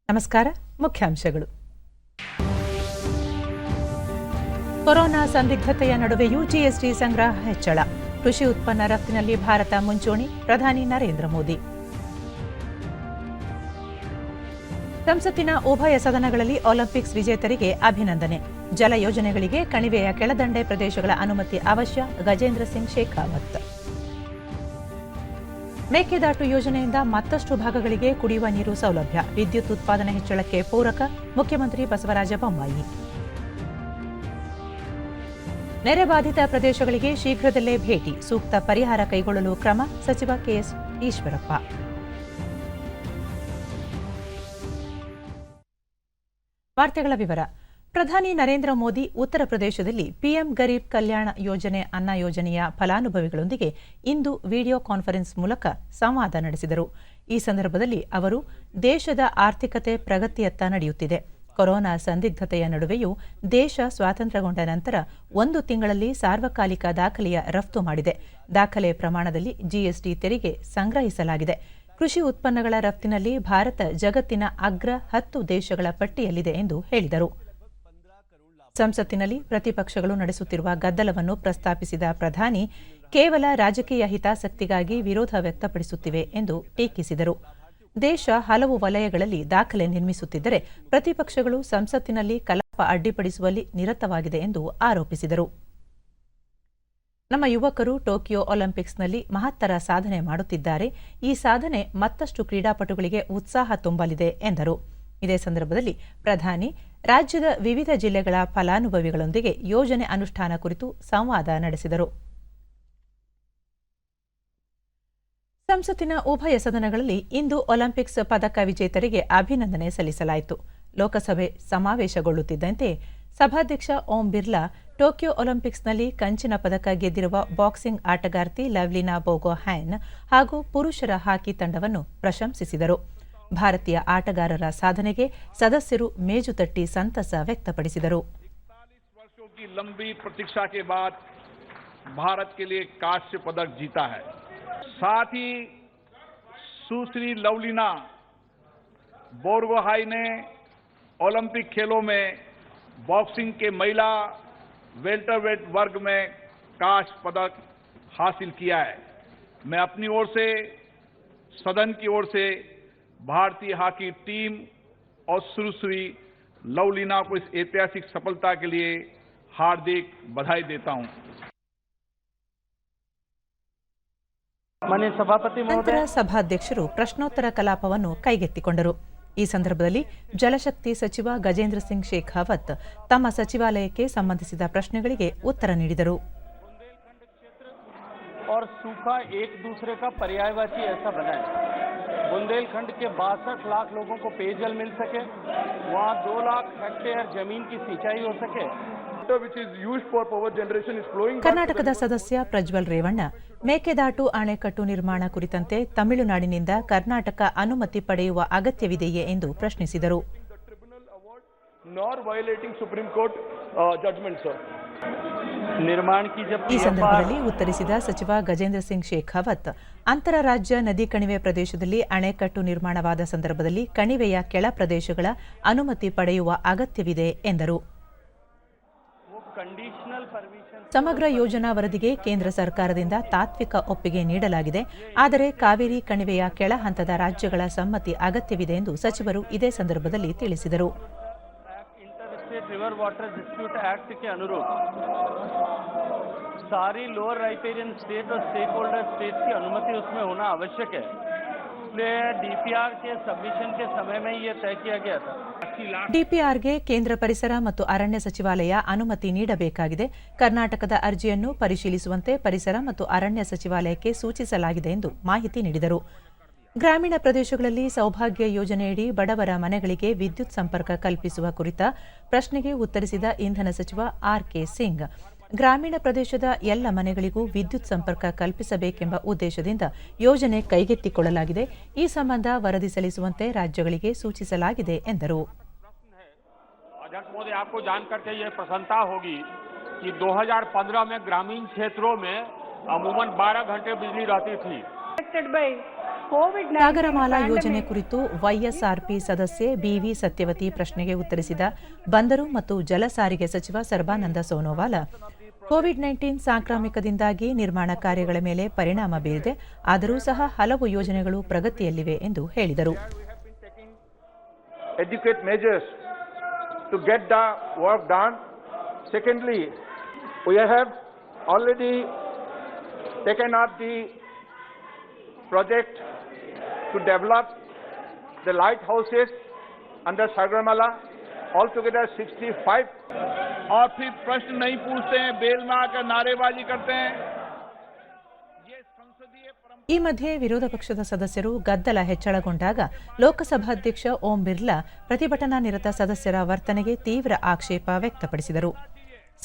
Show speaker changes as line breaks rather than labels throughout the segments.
ನಮಸ್ಕಾರ. ಮುಖ್ಯಾಂಶಗಳು. ಕೊರೋನಾ ಸಂದಿಗ್ಧತೆಯ ನಡುವೆಯೂ ಜಿಎಸ್ಟಿ ಸಂಗ್ರಹ ಹೆಚ್ಚಳ. ಕೃಷಿ ಉತ್ಪನ್ನ ರಫ್ತಿನಲ್ಲಿ ಭಾರತ ಮುಂಚೂಣಿ. ಪ್ರಧಾನಿ ನರೇಂದ್ರ ಮೋದಿ. ಸಂಸತ್ತಿನ ಉಭಯ ಸದನಗಳಲ್ಲಿ ಒಲಿಂಪಿಕ್ಸ್ ವಿಜೇತರಿಗೆ ಅಭಿನಂದನೆ. ಜಲ ಯೋಜನೆಗಳಿಗೆ ಕಣಿವೆಯ ಕೆಳದಂಡೆ ಪ್ರದೇಶಗಳ ಅನುಮತಿ ಅವಶ್ಯ. ಗಜೇಂದ್ರ ಸಿಂಗ್ ಶೇಖಾವತ್. ಮೇಕೆದಾಟು ಯೋಜನೆಯಿಂದ ಮತ್ತಷ್ಟು ಭಾಗಗಳಿಗೆ ಕುಡಿಯುವ ನೀರು ಸೌಲಭ್ಯ. ವಿದ್ಯುತ್ ಉತ್ಪಾದನೆ ಹೆಚ್ಚಳಕ್ಕೆ ಪೂರಕ. ಮುಖ್ಯಮಂತ್ರಿ ಬಸವರಾಜ ಬೊಮ್ಮಾಯಿ. ನೆರೆ ಬಾಧಿತ ಪ್ರದೇಶಗಳಿಗೆ ಶೀಘ್ರದಲ್ಲೇ ಭೇಟಿ. ಸೂಕ್ತ ಪರಿಹಾರ ಕೈಗೊಳ್ಳಲು ಕ್ರಮ. ಸಚಿವ ಕೆಎಸ್ ಈಶ್ವರಪ್ಪ. ವಾರ್ತೆಗಳ ವಿವರ. ಪ್ರಧಾನಿ ನರೇಂದ್ರ ಮೋದಿ ಉತ್ತರ ಪ್ರದೇಶದಲ್ಲಿ ಪಿಎಂ ಗರೀಬ್ ಕಲ್ಯಾಣ ಯೋಜನೆ ಅನ್ನ ಯೋಜನೆಯ ಫಲಾನುಭವಿಗಳೊಂದಿಗೆ ಇಂದು ವಿಡಿಯೋ ಕಾನ್ಫರೆನ್ಸ್ ಮೂಲಕ ಸಂವಾದ ನಡೆಸಿದರು. ಈ ಸಂದರ್ಭದಲ್ಲಿ ಅವರು ದೇಶದ ಆರ್ಥಿಕತೆ ಪ್ರಗತಿಯತ್ತ ನಡೆಯುತ್ತಿದೆ. ಕೊರೋನಾ ಸಂದಿಗ್ಧತೆಯ ನಡುವೆಯೂ ದೇಶ ಸ್ವಾತಂತ್ರ್ಯಗೊಂಡ ನಂತರ 1 ತಿಂಗಳಲ್ಲಿ ಸಾರ್ವಕಾಲಿಕ ದಾಖಲೆಯ ರಫ್ತು ಮಾಡಿದೆ. ದಾಖಲೆ ಪ್ರಮಾಣದಲ್ಲಿ ಜಿಎಸ್ಟಿ ತೆರಿಗೆ ಸಂಗ್ರಹಿಸಲಾಗಿದೆ. ಕೃಷಿ ಉತ್ಪನ್ನಗಳ ರಫ್ತಿನಲ್ಲಿ ಭಾರತ ಜಗತ್ತಿನ ಅಗ್ರ 10 ದೇಶಗಳ ಪಟ್ಟಿಯಲ್ಲಿದೆ ಎಂದು ಹೇಳಿದರು. ಸಂಸತ್ತಿನಲ್ಲಿ ಪ್ರತಿಪಕ್ಷಗಳು ನಡೆಸುತ್ತಿರುವ ಗದ್ದಲವನ್ನು ಪ್ರಸ್ತಾಪಿಸಿದ ಪ್ರಧಾನಿ ಕೇವಲ ರಾಜಕೀಯ ಹಿತಾಸಕ್ತಿಗಾಗಿ ವಿರೋಧ ವ್ಯಕ್ತಪಡಿಸುತ್ತಿವೆ ಎಂದು ಟೀಕಿಸಿದರು. ದೇಶ ಹಲವು ವಲಯಗಳಲ್ಲಿ ದಾಖಲೆ ನಿರ್ಮಿಸುತ್ತಿದ್ದರೆ ಪ್ರತಿಪಕ್ಷಗಳು ಸಂಸತ್ತಿನಲ್ಲಿ ಕಲಾಪ ಅಡ್ಡಿಪಡಿಸುವಲ್ಲಿ ನಿರತವಾಗಿದೆ ಎಂದು ಆರೋಪಿಸಿದರು. ನಮ್ಮ ಯುವಕರು ಟೋಕಿಯೋ ಒಲಿಂಪಿಕ್ಸ್ನಲ್ಲಿ ಮಹತ್ತರ ಸಾಧನೆ ಮಾಡುತ್ತಿದ್ದಾರೆ. ಈ ಸಾಧನೆ ಮತ್ತಷ್ಟು ಕ್ರೀಡಾಪಟುಗಳಿಗೆ ಉತ್ಸಾಹ ತುಂಬಲಿದೆ ಎಂದರು. ಇದೇ ಸಂದರ್ಭದಲ್ಲಿ ಪ್ರಧಾನಿ ರಾಜ್ಯದ ವಿವಿಧ ಜಿಲ್ಲೆಗಳ ಫಲಾನುಭವಿಗಳೊಂದಿಗೆ ಯೋಜನೆ ಅನುಷ್ಠಾನ ಕುರಿತು ಸಂವಾದ ನಡೆಸಿದರು. ಸಂಸತ್ತಿನ ಉಭಯ ಸದನಗಳಲ್ಲಿ ಇಂದು ಒಲಿಂಪಿಕ್ಸ್ ಪದಕ ವಿಜೇತರಿಗೆ ಅಭಿನಂದನೆ ಸಲ್ಲಿಸಲಾಯಿತು. ಲೋಕಸಭೆ ಸಮಾವೇಶಗೊಳ್ಳುತ್ತಿದ್ದಂತೆ ಸಭಾಧ್ಯಕ್ಷ ಓಂ ಬಿರ್ಲಾ ಟೋಕಿಯೋ ಒಲಿಂಪಿಕ್ಸ್ನಲ್ಲಿ ಕಂಚಿನ ಪದಕ ಗೆದ್ದಿರುವ ಬಾಕ್ಸಿಂಗ್ ಆಟಗಾರ್ತಿ ಲವ್ಲಿನಾ ಬೋಗೊಹೈನ್ ಹಾಗೂ ಪುರುಷರ ಹಾಕಿ ತಂಡವನ್ನು ಪ್ರಶಂಸಿಸಿದರು. ಭಾರತೀಯ ಆಟಗಾರರ ಸಾಧನೆಗೆ ಸದಸ್ಯರು ಮೇಜು ತಟ್ಟಿ ಸಂತಸ ವ್ಯಕ್ತಪಡಿಸಿದರು.
41 वर्षों की लंबी प्रतीक्षा के बाद भारत के लिए कांस्य पदक जीता है. साथ ही सुश्री लवलीना बोरगोहाई ने ओलंपिक खेलों में बॉक्सिंग के महिला वेल्टरवेट वर्ग में कांस्य पदक हासिल किया है. मैं अपनी ओर से सदन की ओर से भारतीय हॉकी टीम और सुश्री लवलीना को इस ऐतिहासिक सफलता के लिए हार्दिक बधाई देता हूं.
ನಂತರ ಸಭಾಧ್ಯಕ್ಷರು ಪ್ರಶ್ನೋತ್ತರ ಕಲಾಪವನ್ನು ಕೈಗೆತ್ತಿಕೊಂಡರು. ಈ ಸಂದರ್ಭದಲ್ಲಿ ಜಲಶಕ್ತಿ ಸಚಿವ ಗಜೇಂದ್ರ ಸಿಂಗ್ ಶೇಖಾವತ್ ತಮ್ಮ ಸಚಿವಾಲಯಕ್ಕೆ ಸಂಬಂಧಿಸಿದ ಪ್ರಶ್ನೆಗಳಿಗೆ ಉತ್ತರ ನೀಡಿದರು.
और सूखा एक दूसरे का पर्यायवाची ऐसा बनाए. बुंदेलखंड के 62 लाख लोगों को पेयजल मिल सके, वहाँ 2 लाख हेक्टेयर जमीन की सिंचाई हो सके.
ಕರ್ನಾಟಕದ ಸದಸ್ಯ ಪ್ರಜ್ವಲ್ ರೇವಣ್ಣ ಮೇಕೆದಾಟು ಅಣೆಕಟ್ಟು ನಿರ್ಮಾಣ ಕುರಿತಂತೆ ತಮಿಳುನಾಡಿನಿಂದ ಕರ್ನಾಟಕ ಅನುಮತಿ ಪಡೆಯುವ ಅಗತ್ಯವಿದೆಯೇ ಎಂದು ಪ್ರಶ್ನಿಸಿದರು. ಈ ಸಂದರ್ಭದಲ್ಲಿ ಉತ್ತರಿಸಿದ ಸಚಿವ ಗಜೇಂದ್ರ ಸಿಂಗ್ ಶೇಖಾವತ್ ಅಂತರರಾಜ್ಯ ನದಿ ಕಣಿವೆ ಪ್ರದೇಶದಲ್ಲಿ ಅಣೆಕಟ್ಟು ನಿರ್ಮಾಣವಾದ ಸಂದರ್ಭದಲ್ಲಿ ಕಣಿವೆಯ ಕೆಳ ಪ್ರದೇಶಗಳ ಅನುಮತಿ ಪಡೆಯುವ ಅಗತ್ಯವಿದೆ ಎಂದರು. ಸಮಗ್ರ ಯೋಜನಾ ವರದಿಗೆ ಕೇಂದ್ರ ಸರ್ಕಾರದಿಂದ ತಾತ್ವಿಕ ಒಪ್ಪಿಗೆ ನೀಡಲಾಗಿದೆ. ಆದರೆ ಕಾವೇರಿ ಕಣಿವೆಯ ಕೆಳ ಹಂತದ ರಾಜ್ಯಗಳ ಸಮ್ಮತಿ ಅಗತ್ಯವಿದೆ ಎಂದು ಸಚಿವರು ಇದೇ ಸಂದರ್ಭದಲ್ಲಿ ತಿಳಿಸಿದರು.
रिवर वाटर डिस्प्यूट एक्ट के अनुरूप सारी लोअर राइपेरियन स्टेट और स्टेक होल्डर स्टेट की अनुमति उसमें होना आवश्यक है. इसलिए डीपीआर के सबमिशन के समय में ये तय किया गया था.
ಡಿಪಿಆರ್ಗೆ ಕೇಂದ್ರ ಪರಿಸರ ಮತ್ತು ಅರಣ್ಯ ಸಚಿವಾಲಯ ಅನುಮತಿ ನೀಡಬೇಕಾಗಿದೆ. ಕರ್ನಾಟಕದ ಅರ್ಜಿಯನ್ನು ಪರಿಶೀಲಿಸುವಂತೆ ಪರಿಸರ ಮತ್ತು ಅರಣ್ಯ ಸಚಿವಾಲಯಕ್ಕೆ ಸೂಚಿಸಲಾಗಿದೆ ಎಂದು ಮಾಹಿತಿ ನೀಡಿದರು. ಗ್ರಾಮೀಣ ಪ್ರದೇಶಗಳಲ್ಲಿ ಸೌಭಾಗ್ಯ ಯೋಜನೆಯಡಿ ಬಡವರ ಮನೆಗಳಿಗೆ ವಿದ್ಯುತ್ ಸಂಪರ್ಕ ಕಲ್ಪಿಸುವ ಕುರಿತ ಪ್ರಶ್ನೆಗೆ ಉತ್ತರಿಸಿದ ಇಂಧನ ಸಚಿವ ಆರ್.ಕೆ. ಸಿಂಗ್, ಗ್ರಾಮೀಣ ಪ್ರದೇಶದ ಎಲ್ಲ ಮನೆಗಳಿಗೂ ವಿದ್ಯುತ್ ಸಂಪರ್ಕ ಕಲ್ಪಿಸಬೇಕೆಂಬ ಉದ್ದೇಶದಿಂದ ಯೋಜನೆ ಕೈಗೆತ್ತಿಕೊಳ್ಳಲಾಗಿದೆ. ಈ ಸಂಬಂಧ ವರದಿ ಸಲ್ಲಿಸುವಂತೆ ರಾಜ್ಯಗಳಿಗೆ ಸೂಚಿಸಲಾಗಿದೆ ಎಂದರು.
अध्यक्ष महोदय, आपको जानकर के ये प्रसन्नता होगी कि 2015 में ग्रामीण क्षेत्रों में अमूमन 12 घंटे बिजली रहती थी.
affected by COVID-19
ಸಾಗರಮಾಲಾ ಯೋಜನೆ
pandemic.
ಕುರಿತು ವೈಎಸ್ಆರ್ಪಿ ಸದಸ್ಯೆ ಬಿವಿ ಸತ್ಯವತಿ ಪ್ರಶ್ನೆಗೆ ಉತ್ತರಿಸಿದ ಬಂದರು ಮತ್ತು ಜಲ ಸಾರಿಗೆ ಸಚಿವ ಸರ್ಬಾನಂದ ಸೋನೋವಾಲ ಕೋವಿಡ್-19 ಸಾಂಕ್ರಾಮಿಕದಿಂದಾಗಿ ನಿರ್ಮಾಣ ಕಾರ್ಯಗಳ ಮೇಲೆ ಪರಿಣಾಮ ಬೀರಿದೆ, ಆದರೂ ಸಹ ಹಲವು ಯೋಜನೆಗಳು ಪ್ರಗತಿಯಲ್ಲಿವೆ ಎಂದು ಹೇಳಿದರು.
Adequate measures to get the work done. Secondly, we have already taken up the project to develop the lighthouses under Sagarmala, altogether 65.
और फिर प्रश्न नहीं पूछते हैं, बेल में आकर नारेबाजी करते हैं. ये संसदीय परंपरा.
ಈ ಮಧ್ಯೆ ವಿರೋಧ ಪಕ್ಷದ ಸದಸ್ಯರು ಗದ್ದಲ ಹೆಚ್ಚಳಗೊಂಡಾಗ ಲೋಕಸಭಾಧ್ಯಕ್ಷ ಓಂ ಬಿರ್ಲಾ ಪ್ರತಿಭಟನಾ ನಿರತ ಸದಸ್ಯರ ವರ್ತನೆಗೆ ತೀವ್ರ ಆಕ್ಷೇಪ ವ್ಯಕ್ತಪಡಿಸಿದರು.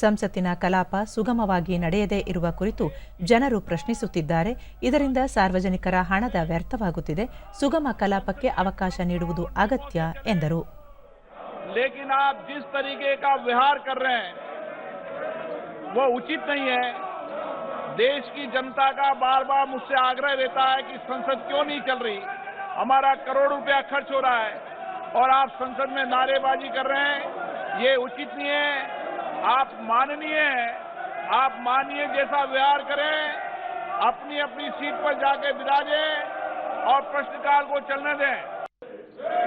ಸಂಸತ್ತಿನ ಕಲಾಪ ಸುಗಮವಾಗಿ ನಡೆಯದೇ ಇರುವ ಕುರಿತು ಜನರು ಪ್ರಶ್ನಿಸುತ್ತಿದ್ದಾರೆ, ಇದರಿಂದ ಸಾರ್ವಜನಿಕರ ಹಣದ ವ್ಯರ್ಥವಾಗುತ್ತಿದೆ, ಸುಗಮ ಕಲಾಪಕ್ಕೆ ಅವಕಾಶ ನೀಡುವುದು ಅಗತ್ಯ ಎಂದರು.
लेकिन आप जिस तरीके का व्यवहार कर रहे हैं वो उचित नहीं है. देश की जनता का बार बार मुझसे आग्रह रहता है कि संसद क्यों नहीं चल रही, हमारा करोड़ रुपया खर्च हो रहा है और आप संसद में नारेबाजी कर रहे हैं, ये उचित नहीं है. आप माननीय हैं, आप माननीय जैसा व्यवहार करें, अपनी अपनी सीट पर जाके विराजें और प्रश्नकाल को चलने दें.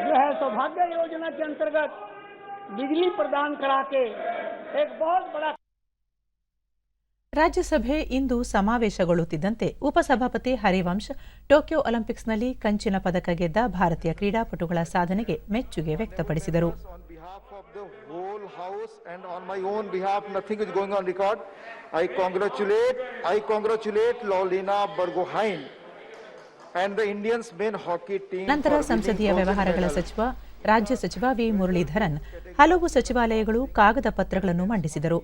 जो है सौभाग्य योजना के अंतर्गत बिजली प्रदान करा के एक बहुत बड़ा
ರಾಜ್ಯಸಭೆ ಇಂದು ಸಮಾವೇಶಗೊಳ್ಳುತ್ತಿದ್ದಂತೆ ಉಪಸಭಾಪತಿ ಹರಿವಂಶ್ ಟೋಕಿಯೋ ಒಲಿಂಪಿಕ್ಸ್ನಲ್ಲಿ ಕಂಚಿನ ಪದಕ ಗೆದ್ದ ಭಾರತೀಯ ಕ್ರೀಡಾಪಟುಗಳ ಸಾಧನೆಗೆ ಮೆಚ್ಚುಗೆ ವ್ಯಕ್ತಪಡಿಸಿದರು.
On behalf of the whole House and on my own behalf, nothing is going on record. I congratulate Lorena Burgohain and the Indians men hockey team.
ನಂತರ ಸಂಸದೀಯ ವ್ಯವಹಾರಗಳ ರಾಜ್ಯ ಸಚಿವ ವಿ ಮುರಳೀಧರನ್ ಹಲವು ಸಚಿವಾಲಯಗಳು ಕಾಗದ ಪತ್ರಗಳನ್ನು ಮಂಡಿಸಿದರು.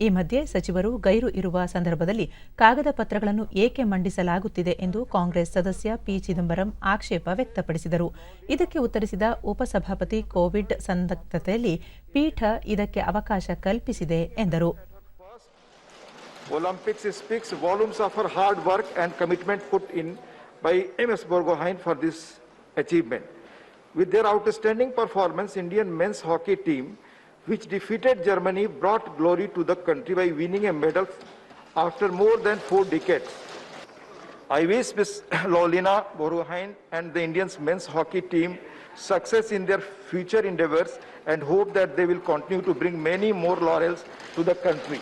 ಈ ಮಧ್ಯೆ ಸಚಿವರು ಗೈರು ಇರುವ ಸಂದರ್ಭದಲ್ಲಿ ಕಾಗದ ಪತ್ರಗಳನ್ನು ಏಕೆ ಮಂಡಿಸಲಾಗುತ್ತಿದೆ ಎಂದು ಕಾಂಗ್ರೆಸ್ ಸದಸ್ಯ ಪಿ ಚಿದಂಬರಂ ಆಕ್ಷೇಪ ವ್ಯಕ್ತಪಡಿಸಿದರು. ಇದಕ್ಕೆ ಉತ್ತರಿಸಿದ ಉಪಸಭಾಪತಿ ಕೋವಿಡ್ ಸಂದಿಗ್ಧತೆಯಲ್ಲಿ ಪೀಠ ಇದಕ್ಕೆ ಅವಕಾಶ ಕಲ್ಪಿಸಿದೆ ಎಂದರು.
Olympics speaks volumes of her hard work and commitment put in by MS Burgohain for this achievement. With their outstanding performance, Indian men's hockey team, which defeated Germany, brought glory to the country by winning a medal after more than 4 decades. I wish Ms. Lorena Burgohain and the Indian men's hockey team success in their future endeavors and hope that they will continue to bring many more laurels to the country.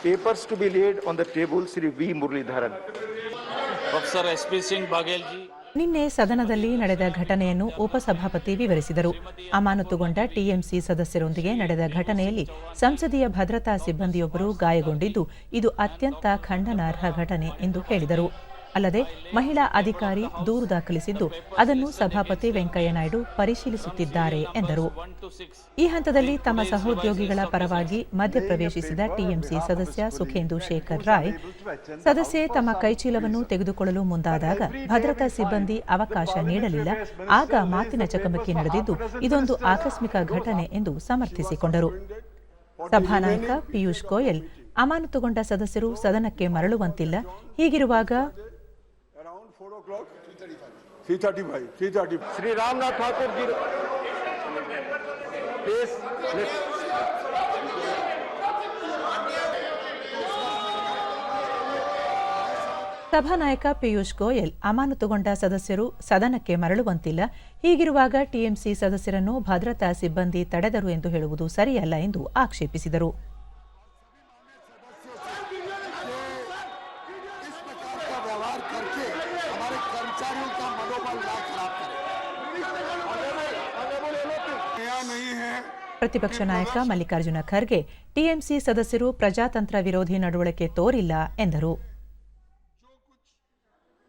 Papers to be laid on the table, Sri V. Muralidharan.
Professor SP Singh Baghel ji.
ನಿನ್ನೆ ಸದನದಲ್ಲಿ ನಡೆದ ಘಟನೆಯನ್ನು ಉಪಸಭಾಪತಿ ವಿವರಿಸಿದರು. ಅಮಾನತುಗೊಂಡ TMC ಸದಸ್ಯರೊಂದಿಗೆ ನಡೆದ ಘಟನೆಯಲ್ಲಿ ಸಂಸದೀಯ ಭದ್ರತಾ ಸಿಬ್ಬಂದಿಯೊಬ್ಬರು ಗಾಯಗೊಂಡಿದ್ದು, ಇದು ಅತ್ಯಂತ ಖಂಡನಾರ್ಹ ಘಟನೆ ಎಂದು ಹೇಳಿದರು. ಅಲ್ಲದೆ ಮಹಿಳಾ ಅಧಿಕಾರಿ ದೂರು ದಾಖಲಿಸಿದ್ದು ಅದನ್ನು ಸಭಾಪತಿ ವೆಂಕಯ್ಯ ನಾಯ್ಡು ಪರಿಶೀಲಿಸುತ್ತಿದ್ದಾರೆ ಎಂದರು. ಈ ಹಂತದಲ್ಲಿ ತಮ್ಮ ಸಹೋದ್ಯೋಗಿಗಳ ಪರವಾಗಿ ಮಧ್ಯಪ್ರವೇಶಿಸಿದ ಟಿಎಂಸಿ ಸದಸ್ಯ ಸುಖೇಂದು ಶೇಖರ್ ರಾಯ್ ಸದಸ್ಯೆ ತಮ್ಮ ಕೈಚೀಲವನ್ನು ತೆಗೆದುಕೊಳ್ಳಲು ಮುಂದಾದಾಗ ಭದ್ರತಾ ಸಿಬ್ಬಂದಿ ಅವಕಾಶ ನೀಡಲಿಲ್ಲ. ಆಗ ಮಾತಿನ ಚಕಮಕಿ ನಡೆದಿದ್ದು ಇದೊಂದು ಆಕಸ್ಮಿಕ ಘಟನೆ ಎಂದು ಸಮರ್ಥಿಸಿಕೊಂಡರು. ಸಭಾನಾಯಕ ಪಿಯೂಷ್ ಗೋಯಲ್ ಅಮಾನತುಗೊಂಡ ಸದಸ್ಯರು ಸದನಕ್ಕೆ ಮರಳುವಂತಿಲ್ಲ, ಹೀಗಿರುವಾಗ
Sri Ramnath Thakur ji, please.
ಸಭಾನಾಯಕ Piyush Goyal ಅಮಾನತುಗೊಂಡ ಸದಸ್ಯರು ಸದನಕ್ಕೆ ಮರಳುವಂತಿಲ್ಲ, ಹೀಗಿರುವಾಗ ಟಿಎಂಸಿ ಸದಸ್ಯರನ್ನು ಭದ್ರತಾ ಸಿಬ್ಬಂದಿ ತಡೆದರು ಎಂದು ಹೇಳುವುದು ಸರಿಯಲ್ಲ ಎಂದು ಆಕ್ಷೇಪಿಸಿದರು. ಪ್ರತಿಪಕ್ಷ ನಾಯಕ ಮಲ್ಲಿಕಾರ್ಜುನ ಖರ್ಗೆ ಟಿಎಂಸಿ ಸದಸ್ಯರು ಪ್ರಜಾತಂತ್ರ ವಿರೋಧಿ ನಡವಳಿಕೆ ತೋರಿಲ್ಲ ಎಂದರು.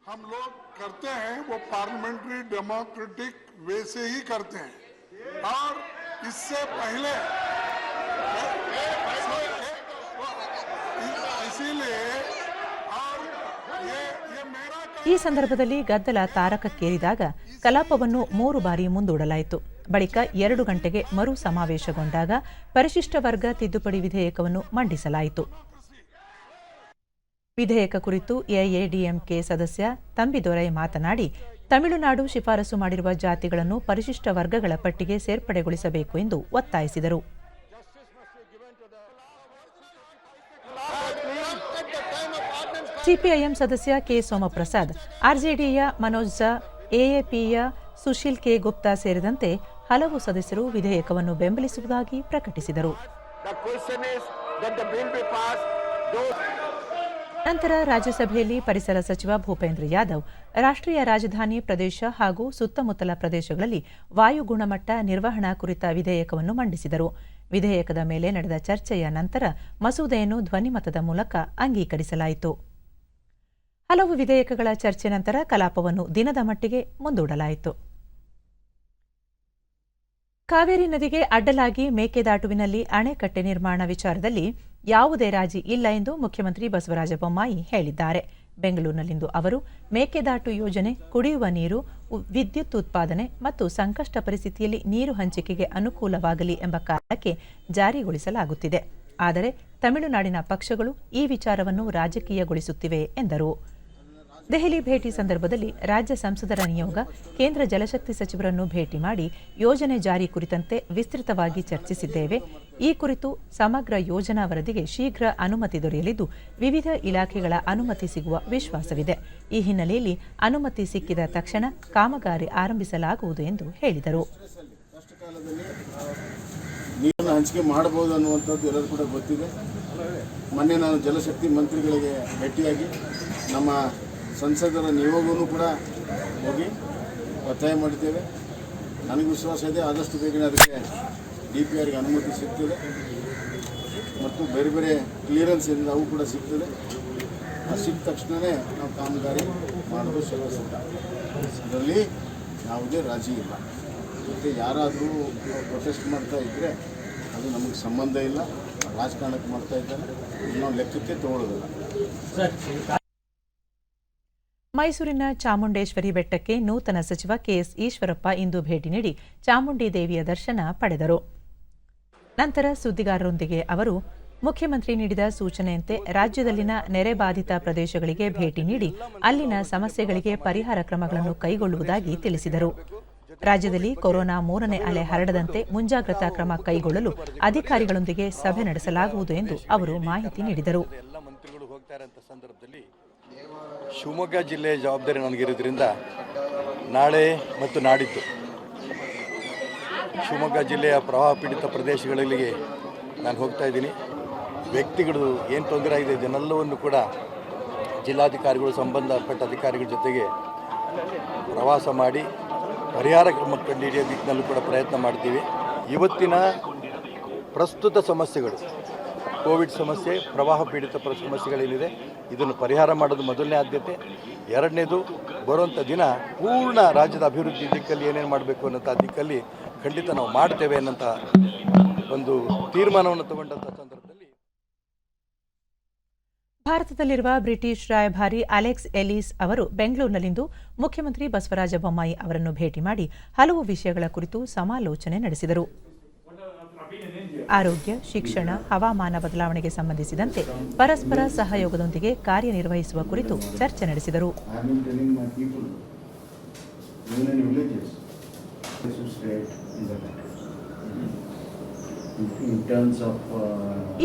हम लोग करते हैं वो पार्लियामेंट्री डेमोक्रेटिक वे से ही करते हैं और इससे पहले इसीलिए और ये मेरा
ಈ ಸಂದರ್ಭದಲ್ಲಿ ಗದ್ದಲ ತಾರಕಕ್ಕೇರಿದಾಗ ಕಲಾಪವನ್ನು 3 ಬಾರಿ ಮುಂದೂಡಲಾಯಿತು. ಬಳಿಕ 2 ಗಂಟೆಗೆ ಮರು ಸಮಾವೇಶಗೊಂಡಾಗ ಪರಿಶಿಷ್ಟ ವರ್ಗ ತಿದ್ದುಪಡಿ ವಿಧೇಯಕವನ್ನು ಮಂಡಿಸಲಾಯಿತು. ವಿಧೇಯಕ ಕುರಿತು ಎಐಎಡಿಎಂಕೆ ಸದಸ್ಯ ತಂಬಿದೊರೈ ಮಾತನಾಡಿ, ತಮಿಳುನಾಡು ಶಿಫಾರಸು ಮಾಡಿರುವ ಜಾತಿಗಳನ್ನು ಪರಿಶಿಷ್ಟ ವರ್ಗಗಳ ಪಟ್ಟಿಗೆ ಸೇರ್ಪಡೆಗೊಳಿಸಬೇಕು ಎಂದು ಒತ್ತಾಯಿಸಿದರು. ಸಿಪಿಐಎಂ ಸದಸ್ಯ ಕೆ ಸೋಮಪ್ರಸಾದ್, ಆರ್ಜೆಡಿಯ ಮನೋಜ್ ಝಾ, ಎಎಪಿಯ ಸುಶೀಲ್ ಕೆ ಗುಪ್ತಾ ಸೇರಿದಂತೆ ಹಲವು ಸದಸ್ಯರು ವಿಧೇಯಕವನ್ನು ಬೆಂಬಲಿಸುವುದಾಗಿ ಪ್ರಕಟಿಸಿದರು. ನಂತರ ರಾಜ್ಯಸಭೆಯಲ್ಲಿ ಪರಿಸರ ಸಚಿವ ಭೂಪೇಂದ್ರ ಯಾದವ್ ರಾಷ್ಟ್ರೀಯ ರಾಜಧಾನಿ ಪ್ರದೇಶ ಹಾಗೂ ಸುತ್ತಮುತ್ತಲ ಪ್ರದೇಶಗಳಲ್ಲಿ ವಾಯು ಗುಣಮಟ್ಟ ನಿರ್ವಹಣಾ ಕುರಿತ ವಿಧೇಯಕವನ್ನು ಮಂಡಿಸಿದರು. ವಿಧೇಯಕದ ಮೇಲೆ ನಡೆದ ಚರ್ಚೆಯ ನಂತರ ಮಸೂದೆಯನ್ನು ಧ್ವನಿಮತದ ಮೂಲಕ ಅಂಗೀಕರಿಸಲಾಯಿತು. ಹಲವು ವಿಧೇಯಕಗಳ ಚರ್ಚೆ ನಂತರ ಕಲಾಪವನ್ನು ದಿನದ ಮಟ್ಟಿಗೆ ಮುಂದೂಡಲಾಯಿತು. ಕಾವೇರಿ ನದಿಗೆ ಅಡ್ಡಲಾಗಿ ಮೇಕೆದಾಟುವಿನಲ್ಲಿ ಅಣೆಕಟ್ಟೆ ನಿರ್ಮಾಣ ವಿಚಾರದಲ್ಲಿ ಯಾವುದೇ ರಾಜಿ ಇಲ್ಲ ಎಂದು ಮುಖ್ಯಮಂತ್ರಿ ಬಸವರಾಜ ಬೊಮ್ಮಾಯಿ ಹೇಳಿದ್ದಾರೆ. ಬೆಂಗಳೂರಿನಲ್ಲಿಂದು ಅವರು ಮೇಕೆದಾಟು ಯೋಜನೆ ಕುಡಿಯುವ ನೀರು, ವಿದ್ಯುತ್ ಉತ್ಪಾದನೆ ಮತ್ತು ಸಂಕಷ್ಟ ಪರಿಸ್ಥಿತಿಯಲ್ಲಿ ನೀರು ಹಂಚಿಕೆಗೆ ಅನುಕೂಲವಾಗಲಿ ಎಂಬ ಕಾರಣಕ್ಕೆ ಜಾರಿಗೊಳಿಸಲಾಗುತ್ತಿದೆ. ಆದರೆ ತಮಿಳುನಾಡಿನ ಪಕ್ಷಗಳು ಈ ವಿಚಾರವನ್ನು ರಾಜಕೀಯಗೊಳಿಸುತ್ತಿವೆ ಎಂದರು. ದೆಹಲಿ ಭೇಟಿ ಸಂದರ್ಭದಲ್ಲಿ ರಾಜ್ಯ ಸಂಸದರ ನಿಯೋಗ ಕೇಂದ್ರ ಜಲಶಕ್ತಿ ಸಚಿವರನ್ನು ಭೇಟಿ ಮಾಡಿ ಯೋಜನೆ ಜಾರಿ ಕುರಿತಂತೆ ವಿಸ್ತೃತವಾಗಿ ಚರ್ಚಿಸಿದ್ದೇವೆ. ಈ ಕುರಿತು ಸಮಗ್ರ ಯೋಜನಾ ವರದಿಗೆ ಶೀಘ್ರ ಅನುಮತಿ ದೊರೆಯಲಿದ್ದು ವಿವಿಧ ಇಲಾಖೆಗಳ ಅನುಮತಿ ಸಿಗುವ ವಿಶ್ವಾಸವಿದೆ. ಈ ಹಿನ್ನೆಲೆಯಲ್ಲಿ ಅನುಮತಿ ಸಿಕ್ಕಿದ ತಕ್ಷಣ ಕಾಮಗಾರಿ ಆರಂಭಿಸಲಾಗುವುದು ಎಂದು ಹೇಳಿದರು.
ನೀರನ್ನು ಹಂಚಿಕೆ ಮಾಡಬಹುದು ಅನ್ನುವಂಥದ್ದು ಎಲ್ಲರೂ ಕೂಡ ಗೊತ್ತಿದೆ. ಮೊನ್ನೆ ನಾನು ಜಲಶಕ್ತಿ ಮಂತ್ರಿಗಳಿಗೆ ಭೇಟಿಯಾಗಿ ನಮ್ಮ ಸಂಸದರ ನಿಯೋಗವೂ ಕೂಡ ಹೋಗಿ ಒತ್ತಾಯ ಮಾಡಿದ್ದೇವೆ. ನನಗೆ ವಿಶ್ವಾಸ ಇದೆ, ಆದಷ್ಟು ಬೇಗನೆ ಅದಕ್ಕೆ DPRಗೆ ಅನುಮತಿ ಸಿಗ್ತದೆ ಮತ್ತು ಬೇರೆ ಬೇರೆ ಕ್ಲಿಯರೆನ್ಸಿಂದ ಅವು ಕೂಡ ಸಿಗ್ತದೆ. ಅದು ಸಿಕ್ಕ ತಕ್ಷಣವೇ ನಾವು ಕಾಮಗಾರಿ ಮಾಡಲು ಸಿದ್ಧ. ಇದರಲ್ಲಿ ಯಾವುದೇ ರಾಜಿ ಇಲ್ಲ. ಮತ್ತು ಯಾರಾದರೂ ಪ್ರೊಟೆಸ್ಟ್ ಮಾಡ್ತಾ ಇದ್ದರೆ ಅದು ನಮಗೆ ಸಂಬಂಧ ಇಲ್ಲ. ರಾಜಕಾರಣಕ್ಕೆ ಮಾಡ್ತಾ ಇದ್ದಾರೆ, ನಾವು ಲೆಕ್ಕಕ್ಕೆ ತಗೊಳ್ಳೋದಿಲ್ಲ.
ಮೈಸೂರಿನ ಚಾಮುಂಡೇಶ್ವರಿ ಬೆಟ್ಟಕ್ಕೆ ನೂತನ ಸಚಿವ ಕೆಎಸ್ ಈಶ್ವರಪ್ಪ ಇಂದು ಭೇಟಿ ನೀಡಿ ಚಾಮುಂಡಿ ದೇವಿಯ ದರ್ಶನ ಪಡೆದರು. ನಂತರ ಸುದ್ದಿಗಾರರೊಂದಿಗೆ ಅವರು ಮುಖ್ಯಮಂತ್ರಿ ನೀಡಿದ ಸೂಚನೆಯಂತೆ ರಾಜ್ಯದಲ್ಲಿನ ನೆರೆ ಬಾಧಿತ ಪ್ರದೇಶಗಳಿಗೆ ಭೇಟಿ ನೀಡಿ ಅಲ್ಲಿನ ಸಮಸ್ಯೆಗಳಿಗೆ ಪರಿಹಾರ ಕ್ರಮಗಳನ್ನು ಕೈಗೊಳ್ಳುವುದಾಗಿ ತಿಳಿಸಿದರು. ರಾಜ್ಯದಲ್ಲಿ ಕೊರೋನಾ 3ನೇ ಅಲೆ ಹರಡದಂತೆ ಮುಂಜಾಗ್ರತಾ ಕ್ರಮ ಕೈಗೊಳ್ಳಲು ಅಧಿಕಾರಿಗಳೊಂದಿಗೆ ಸಭೆ ನಡೆಸಲಾಗುವುದು ಎಂದು ಅವರು ಮಾಹಿತಿ ನೀಡಿದರು.
ಶಿವಮೊಗ್ಗ ಜಿಲ್ಲೆಯ ಜವಾಬ್ದಾರಿ ನನಗಿರೋದ್ರಿಂದ ನಾಳೆ ಮತ್ತು ನಾಡಿದ್ದು ಶಿವಮೊಗ್ಗ ಜಿಲ್ಲೆಯ ಪ್ರವಾಹ ಪೀಡಿತ ಪ್ರದೇಶಗಳಿಗೆ ನಾನು ಹೋಗ್ತಾ ಇದ್ದೀನಿ. ವ್ಯಕ್ತಿಗಳು ಏನು ತೊಂದರೆ ಆಗಿದೆ ಇದನ್ನೆಲ್ಲವನ್ನು ಕೂಡ ಜಿಲ್ಲಾಧಿಕಾರಿಗಳು, ಸಂಬಂಧಪಟ್ಟ ಅಧಿಕಾರಿಗಳ ಜೊತೆಗೆ ಪ್ರವಾಸ ಮಾಡಿ ಪರಿಹಾರ ಕ್ರಮ ಕಂಡುಹಿಡಿಯೋ ದಿಕ್ಕಿನಲ್ಲೂ ಕೂಡ ಪ್ರಯತ್ನ ಮಾಡ್ತೀವಿ. ಇವತ್ತಿನ ಪ್ರಸ್ತುತ ಸಮಸ್ಯೆಗಳು, ಕೋವಿಡ್ ಸಮಸ್ಯೆ, ಪ್ರವಾಹ ಪೀಡಿತ ಸಮಸ್ಯೆಗಳೇನಿದೆ ಇದನ್ನು ಪರಿಹಾರ ಮಾಡೋದು ಮೊದಲನೇ ಆದ್ಯತೆ. ಎರಡನೇದು, ಬರುವಂಥ ದಿನ ಪೂರ್ಣ ರಾಜ್ಯದ ಅಭಿವೃದ್ಧಿ ದಿಕ್ಕಲ್ಲಿ ಏನೇನು ಮಾಡಬೇಕು ಅನ್ನೋಂಥ ದಿಕ್ಕಲ್ಲಿ ಖಂಡಿತ ನಾವು ಮಾಡ್ತೇವೆ ಅನ್ನೋಂಥ ಒಂದು ತೀರ್ಮಾನವನ್ನು ತಗೊಂಡಂಥ ಸಂದರ್ಭದಲ್ಲಿ
ಭಾರತದಲ್ಲಿರುವ ಬ್ರಿಟಿಷ್ ರಾಯಭಾರಿ ಅಲೆಕ್ಸ್ ಎಲಿಸ್ ಅವರು ಬೆಂಗಳೂರಿನಲ್ಲಿಂದು ಮುಖ್ಯಮಂತ್ರಿ ಬಸವರಾಜ ಬೊಮ್ಮಾಯಿ ಅವರನ್ನು ಭೇಟಿ ಮಾಡಿ ಹಲವು ವಿಷಯಗಳ ಕುರಿತು ಸಮಾಲೋಚನೆ ನಡೆಸಿದರು. ಆರೋಗ್ಯ, ಶಿಕ್ಷಣ, ಹವಾಮಾನ ಬದಲಾವಣೆಗೆ ಸಂಬಂಧಿಸಿದಂತೆ ಪರಸ್ಪರ ಸಹಯೋಗದೊಂದಿಗೆ ಕಾರ್ಯನಿರ್ವಹಿಸುವ ಕುರಿತು ಚರ್ಚೆ ನಡೆಸಿದರು.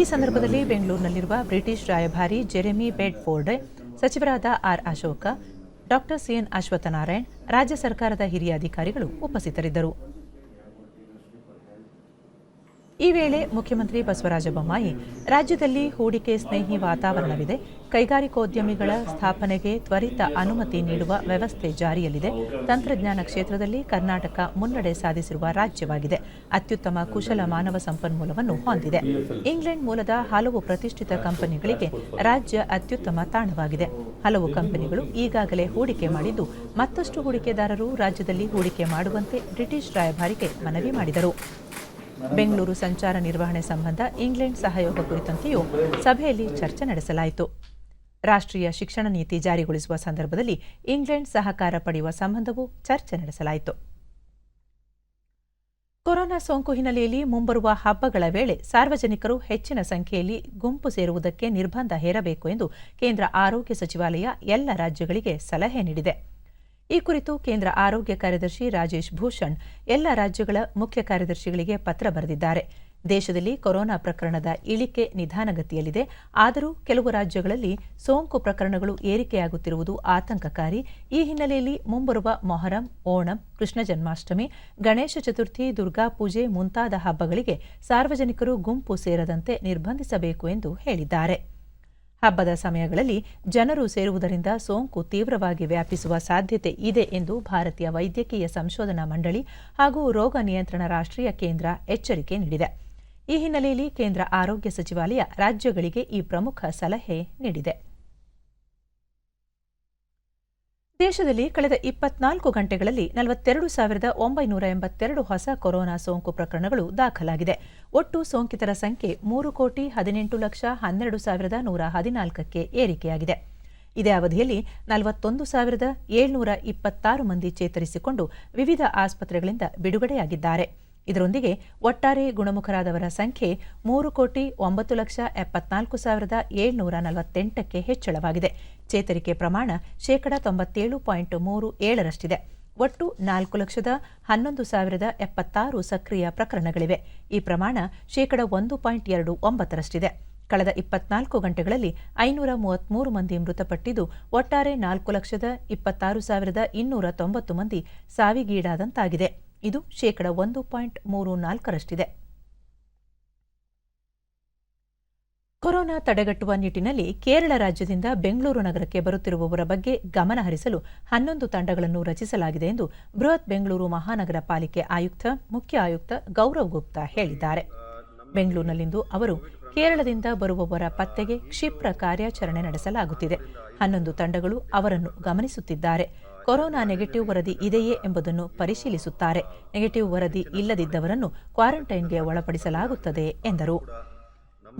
ಈ ಸಂದರ್ಭದಲ್ಲಿ ಬೆಂಗಳೂರಿನಲ್ಲಿರುವ ಬ್ರಿಟಿಷ್ ರಾಯಭಾರಿ ಜೆರೆಮಿ ಬೆಡ್ಫೋರ್ಡ್, ಸಚಿವರಾದ ಆರ್ ಅಶೋಕ, ಡಾ ಸಿಎನ್ ಅಶ್ವತ್ಥನಾರಾಯಣ್, ರಾಜ್ಯ ಸರ್ಕಾರದ ಹಿರಿಯ ಅಧಿಕಾರಿಗಳು ಉಪಸ್ಥಿತರಿದ್ದರು. ಈ ವೇಳೆ ಮುಖ್ಯಮಂತ್ರಿ ಬಸವರಾಜ ಬೊಮ್ಮಾಯಿ ರಾಜ್ಯದಲ್ಲಿ ಹೂಡಿಕೆ ಸ್ನೇಹಿ ವಾತಾವರಣವಿದೆ, ಕೈಗಾರಿಕೋದ್ಯಮಿಗಳ ಸ್ಥಾಪನೆಗೆ ತ್ವರಿತ ಅನುಮತಿ ನೀಡುವ ವ್ಯವಸ್ಥೆ ಜಾರಿಯಲ್ಲಿದೆ, ತಂತ್ರಜ್ಞಾನ ಕ್ಷೇತ್ರದಲ್ಲಿ ಕರ್ನಾಟಕ ಮುನ್ನಡೆ ಸಾಧಿಸಿರುವ ರಾಜ್ಯವಾಗಿದೆ, ಅತ್ಯುತ್ತಮ ಕುಶಲ ಮಾನವ ಸಂಪನ್ಮೂಲವನ್ನು ಹೊಂದಿದೆ, ಇಂಗ್ಲೆಂಡ್ ಮೂಲದ ಹಲವು ಪ್ರತಿಷ್ಠಿತ ಕಂಪನಿಗಳಿಗೆ ರಾಜ್ಯ ಅತ್ಯುತ್ತಮ ತಾಣವಾಗಿದೆ, ಹಲವು ಕಂಪನಿಗಳು ಈಗಾಗಲೇ ಹೂಡಿಕೆ ಮಾಡಿದ್ದು ಮತ್ತಷ್ಟು ಹೂಡಿಕೆದಾರರು ರಾಜ್ಯದಲ್ಲಿ ಹೂಡಿಕೆ ಮಾಡುವಂತೆ ಬ್ರಿಟಿಷ್ ರಾಯಭಾರಿಗೆ ಮನವಿ ಮಾಡಿದರು. ಬೆಂಗಳೂರು ಸಂಚಾರ ನಿರ್ವಹಣೆ ಸಂಬಂಧ ಇಂಗ್ಲೆಂಡ್ ಸಹಯೋಗ ಕುರಿತಂತೆಯೂ ಸಭೆಯಲ್ಲಿ ಚರ್ಚೆ ನಡೆಸಲಾಯಿತು. ರಾಷ್ಟ್ರೀಯ ಶಿಕ್ಷಣ ನೀತಿ ಜಾರಿಗೊಳಿಸುವ ಸಂದರ್ಭದಲ್ಲಿ ಇಂಗ್ಲೆಂಡ್ ಸಹಕಾರ ಪಡೆಯುವ ಸಂಬಂಧವೂ ಚರ್ಚೆ ನಡೆಸಲಾಯಿತು. ಕೊರೋನಾ ಸೋಂಕು ಹಿನ್ನೆಲೆಯಲ್ಲಿ ಮುಂಬರುವ ಹಬ್ಬಗಳ ವೇಳೆ ಸಾರ್ವಜನಿಕರು ಹೆಚ್ಚಿನ ಸಂಖ್ಯೆಯಲ್ಲಿ ಗುಂಪು ಸೇರುವುದಕ್ಕೆ ನಿರ್ಬಂಧ ಹೇರಬೇಕು ಎಂದು ಕೇಂದ್ರ ಆರೋಗ್ಯ ಸಚಿವಾಲಯ ಎಲ್ಲ ರಾಜ್ಯಗಳಿಗೆ ಸಲಹೆ ನೀಡಿದೆ. ಈ ಕುರಿತು ಕೇಂದ್ರ ಆರೋಗ್ಯ ಕಾರ್ಯದರ್ಶಿ ರಾಜೇಶ್ ಭೂಷಣ್ ಎಲ್ಲ ರಾಜ್ಯಗಳ ಮುಖ್ಯ ಕಾರ್ಯದರ್ಶಿಗಳಿಗೆ ಪತ್ರ ಬರೆದಿದ್ದಾರೆ. ದೇಶದಲ್ಲಿ ಕೊರೋನಾ ಪ್ರಕರಣದ ಇಳಿಕೆ ನಿಧಾನಗತಿಯಲ್ಲಿದೆ. ಆದರೂ ಕೆಲವು ರಾಜ್ಯಗಳಲ್ಲಿ ಸೋಂಕು ಪ್ರಕರಣಗಳು ಏರಿಕೆಯಾಗುತ್ತಿರುವುದು ಆತಂಕಕಾರಿ. ಈ ಹಿನ್ನೆಲೆಯಲ್ಲಿ ಮುಂಬರುವ ಮೊಹರಂ, ಓಣಂ, ಕೃಷ್ಣ ಜನ್ಮಾಷ್ಟಮಿ, ಗಣೇಶ ಚತುರ್ಥಿ, ದುರ್ಗಾ ಪೂಜೆ ಮುಂತಾದ ಹಬ್ಬಗಳಿಗೆ ಸಾರ್ವಜನಿಕರು ಗುಂಪು ಸೇರದಂತೆ ನಿರ್ಬಂಧಿಸಬೇಕು ಎಂದು ಹೇಳಿದ್ದಾರೆ. ಹಬ್ಬದ ಸಮಯಗಳಲ್ಲಿ ಜನರು ಸೇರುವುದರಿಂದ ಸೋಂಕು ತೀವ್ರವಾಗಿ ವ್ಯಾಪಿಸುವ ಸಾಧ್ಯತೆ ಇದೆ ಎಂದು ಭಾರತೀಯ ವೈದ್ಯಕೀಯ ಸಂಶೋಧನಾ ಮಂಡಳಿ ಹಾಗೂ ರೋಗ ನಿಯಂತ್ರಣ ರಾಷ್ಟ್ರೀಯ ಕೇಂದ್ರ ಎಚ್ಚರಿಕೆ ನೀಡಿದೆ. ಈ ಹಿನ್ನೆಲೆಯಲ್ಲಿ ಕೇಂದ್ರ ಆರೋಗ್ಯ ಸಚಿವಾಲಯ ರಾಜ್ಯಗಳಿಗೆ ಈ ಪ್ರಮುಖ ಸಲಹೆ ನೀಡಿದೆ. ದೇಶದಲ್ಲಿ ಕಳೆದ 24 ಗಂಟೆಗಳಲ್ಲಿ 42,982 ಹೊಸ ಕೊರೋನಾ ಸೋಂಕು ಪ್ರಕರಣಗಳು ದಾಖಲಾಗಿದೆ. ಒಟ್ಟು ಸೋಂಕಿತರ ಸಂಖ್ಯೆ 3,18,12,114ಕ್ಕೆ ಏರಿಕೆಯಾಗಿದೆ. ಇದೇ ಅವಧಿಯಲ್ಲಿ 41,726 ಮಂದಿ ಚೇತರಿಸಿಕೊಂಡು ವಿವಿಧ ಆಸ್ಪತ್ರೆಗಳಿಂದ ಬಿಡುಗಡೆಯಾಗಿದ್ದಾರೆ. ಇದರೊಂದಿಗೆ ಒಟ್ಟಾರೆ ಗುಣಮುಖರಾದವರ ಸಂಖ್ಯೆ 3,9,74,748ಕ್ಕೆ ಹೆಚ್ಚಳವಾಗಿದೆ. ಚೇತರಿಕೆ ಪ್ರಮಾಣ 97.37%. ಒಟ್ಟು 4,11,076 ಸಕ್ರಿಯ ಪ್ರಕರಣಗಳಿವೆ. ಈ ಪ್ರಮಾಣ 1.29%. ಕಳೆದ 24 ಗಂಟೆಗಳಲ್ಲಿ 533 ಮಂದಿ ಮೃತಪಟ್ಟಿದ್ದು, ಒಟ್ಟಾರೆ 4,26,290 ಮಂದಿ ಸಾವಿಗೀಡಾದಂತಾಗಿದೆ. ಇದು 1.34%. ಕೊರೋನಾ ತಡೆಗಟ್ಟುವ ನಿಟ್ಟಿನಲ್ಲಿ ಕೇರಳ ರಾಜ್ಯದಿಂದ ಬೆಂಗಳೂರು ನಗರಕ್ಕೆ ಬರುತ್ತಿರುವವರ ಬಗ್ಗೆ ಗಮನ ಹರಿಸಲು 11 ತಂಡಗಳನ್ನು ರಚಿಸಲಾಗಿದೆ ಎಂದು ಬೃಹತ್ ಬೆಂಗಳೂರು ಮಹಾನಗರ ಪಾಲಿಕೆ ಆಯುಕ್ತ, ಮುಖ್ಯ ಆಯುಕ್ತ ಗೌರವ್ ಗುಪ್ತಾ ಹೇಳಿದ್ದಾರೆ. ಬೆಂಗಳೂರಿನಲ್ಲಿಂದು ಅವರು ಕೇರಳದಿಂದ ಬರುವವರ ಪತ್ತೆಗೆ ಕ್ಷಿಪ್ರ ಕಾರ್ಯಾಚರಣೆ ನಡೆಸಲಾಗುತ್ತಿದೆ. 11 ತಂಡಗಳು ಅವರನ್ನು ಗಮನಿಸುತ್ತಿದ್ದಾರೆ. ಕೊರೋನಾ ನೆಗೆಟಿವ್ ವರದಿ ಇದೆಯೇ ಎಂಬುದನ್ನು ಪರಿಶೀಲಿಸುತ್ತಾರೆ. ನೆಗೆಟಿವ್ ವರದಿ ಇಲ್ಲದಿದ್ದವರನ್ನು ಕ್ವಾರಂಟೈನ್ಗೆ ಒಳಪಡಿಸಲಾಗುತ್ತದೆ ಎಂದರು.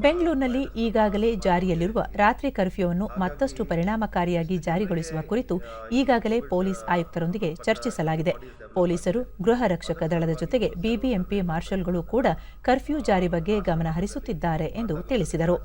ಬೆಂಗಳೂರಿನಲ್ಲಿ ಈಗಾಗಲೇ ಜಾರಿಯಲ್ಲಿರುವ ರಾತ್ರಿ ಕರ್ಫ್ಯೂವನ್ನು ಮತ್ತಷ್ಟು ಪರಿಣಾಮಕಾರಿಯಾಗಿ ಜಾರಿಗೊಳಿಸುವ ಕುರಿತು ಈಗಾಗಲೇ ಪೊಲೀಸ್ ಆಯುಕ್ತರೊಂದಿಗೆ ಚರ್ಚಿಸಲಾಗಿದೆ. ಪೊಲೀಸರು, ಗೃಹ ರಕ್ಷಕ ದಳದ ಜೊತೆಗೆ ಬಿಬಿಎಂಪಿ ಮಾರ್ಷಲ್ಗಳು ಕೂಡ ಕರ್ಫ್ಯೂ ಜಾರಿ ಬಗ್ಗೆ ಗಮನ ಹರಿಸುತ್ತಿದ್ದಾರೆ ಎಂದು ತಿಳಿಸಿದರು.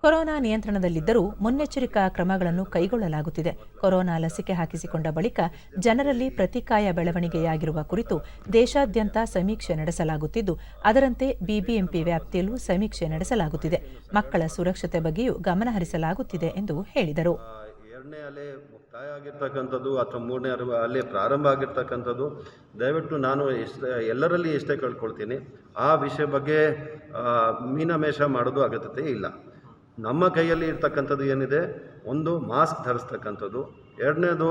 ಕೊರೋನಾ ನಿಯಂತ್ರಣದಲ್ಲಿದ್ದರೂ ಮುನ್ನೆಚ್ಚರಿಕಾ ಕ್ರಮಗಳನ್ನು ಕೈಗೊಳ್ಳಲಾಗುತ್ತಿದೆ. ಕೊರೋನಾ ಲಸಿಕೆ ಹಾಕಿಸಿಕೊಂಡ ಬಳಿಕ ಜನರಲ್ಲಿ ಪ್ರತಿಕಾಯ ಬೆಳವಣಿಗೆಯಾಗಿರುವ ಕುರಿತು ದೇಶಾದ್ಯಂತ ಸಮೀಕ್ಷೆ ನಡೆಸಲಾಗುತ್ತಿದ್ದು, ಅದರಂತೆ ಬಿಬಿಎಂಪಿ ವ್ಯಾಪ್ತಿಯಲ್ಲೂ ಸಮೀಕ್ಷೆ ನಡೆಸಲಾಗುತ್ತಿದೆ. ಮಕ್ಕಳ ಸುರಕ್ಷತೆ ಬಗ್ಗೆಯೂ ಗಮನ ಹರಿಸಲಾಗುತ್ತಿದೆ ಎಂದು ಹೇಳಿದರು.
ಎರಡನೇ ಅಲೆ ಮುಕ್ತಾಯ ಆಗಿರ್ತಕ್ಕಂಥದ್ದು ಅಥವಾ ಮೂರನೇ ಅಲೆ ಪ್ರಾರಂಭ ಆಗಿರ್ತಕ್ಕಂಥದ್ದು, ದಯವಿಟ್ಟು ನಾನು ಎಲ್ಲರಲ್ಲಿ ಎಷ್ಟೇ ಕೇಳ್ಕೊಳ್ತೀನಿ, ಆ ವಿಷಯ ಬಗ್ಗೆ ಮೀನಮೇಷ ಮಾಡೋದು ಅಗತ್ಯತೆ ಇಲ್ಲ. ನಮ್ಮ ಕೈಯಲ್ಲಿ ಇರ್ತಕ್ಕಂಥದ್ದು ಏನಿದೆ, ಒಂದು ಮಾಸ್ಕ್ ಧರಿಸ್ತಕ್ಕಂಥದ್ದು, ಎರಡನೇದು